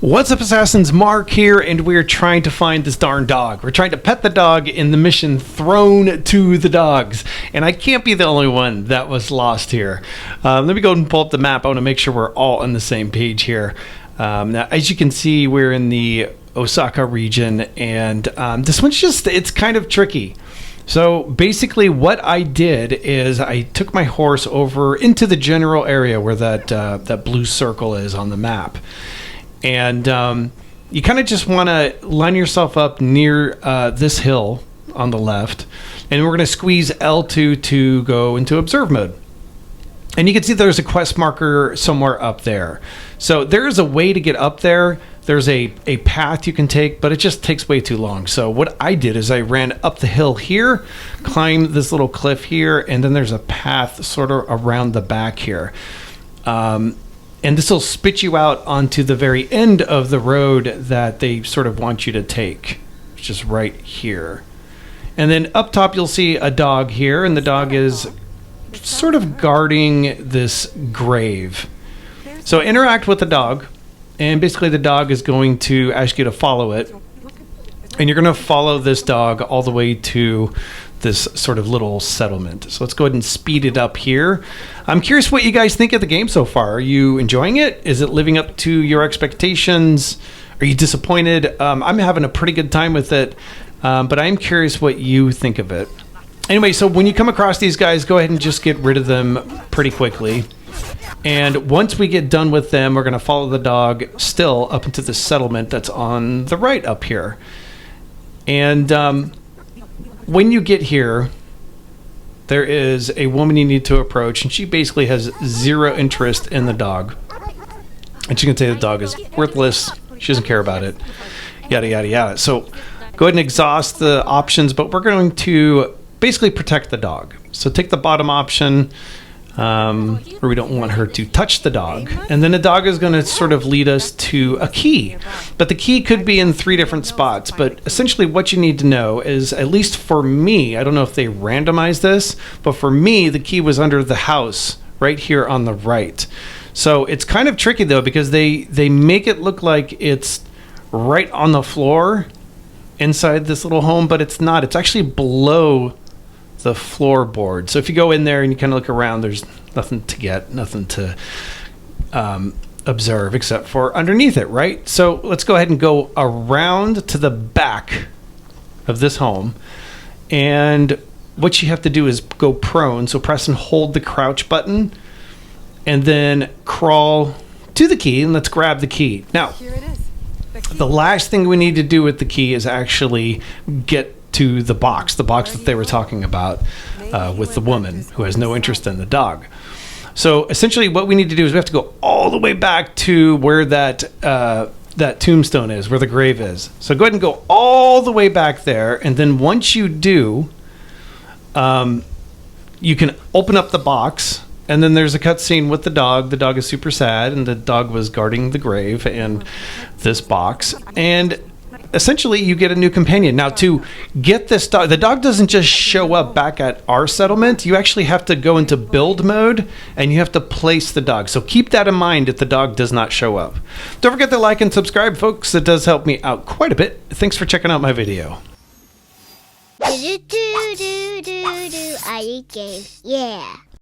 What's up, Assassins? Mark here, and we're trying to find this darn dog. We're trying to pet the dog in the mission Thrown to the Dogs. And I can't be the only one that was lost here. Let me go and pull up the map. I want to make sure we're all on the same page here. Now, as you can see, we're in the Osaka region, and this one's just, it's kind of tricky. So basically what I did is I took my horse over into the general area where that blue circle is on the map. And you kind of just want to line yourself up near this hill on the left. And we're going to squeeze L2 to go into observe mode. And you can see there's a quest marker somewhere up there. So there is a way to get up there. There's a path you can take, but it just takes way too long. So what I did is I ran up the hill here, climbed this little cliff here, and then there's a path sort of around the back here. And this will spit you out onto the very end of the road that they sort of want you to take, which is right here. And then up top, you'll see a dog here, and the dog is sort of guarding this grave. So interact with the dog, and basically the dog is going to ask you to follow it. And you're going to follow this dog all the way to this sort of little settlement. So let's go ahead and speed it up here. I'm curious what you guys think of the game so far. Are you enjoying it? Is it living up to your expectations? Are you disappointed? I'm having a pretty good time with it, but I'm curious what you think of it. Anyway, so when you come across these guys, go ahead and just get rid of them pretty quickly. And once we get done with them, we're going to follow the dog still up into the settlement that's on the right up here. And when you get here, there is a woman you need to approach, and she basically has zero interest in the dog. And she can say the dog is worthless, she doesn't care about it, yada, yada, yada. So go ahead and exhaust the options, but we're going to basically protect the dog. So take the bottom option, where we don't want her to touch the dog. And then the dog is going to sort of lead us to a key. But the key could be in 3 different spots. But essentially what you need to know is, at least for me, I don't know if they randomized this, but for me, the key was under the house right here on the right. So it's kind of tricky though, because they make it look like it's right on the floor inside this little home, but it's not. It's actually below the floorboard. So if you go in there and you kind of look around, there's nothing to get, nothing to observe except for underneath it, right? So let's go ahead and go around to the back of this home. And what you have to do is go prone. So press and hold the crouch button and then crawl to the key, and let's grab the key. Now, here it is. The last thing we need to do with the key is actually get to the box that they were talking about with the woman who has no interest in the dog. So essentially what we need to do is we have to go all the way back to where that tombstone is, where the grave is. So go ahead and go all the way back there, and then once you do, you can open up the box, and then there's a cutscene with the dog. The dog is super sad, and the dog was guarding the grave and this box, and essentially you get a new companion. Now, to get this dog, the dog doesn't just show up back at our settlement. You actually have to go into build mode, and you have to place the dog. So keep that in mind if the dog does not show up. Don't forget to like and subscribe, folks. It does help me out quite a bit. Thanks for checking out my video. I.Eat.Games, yeah.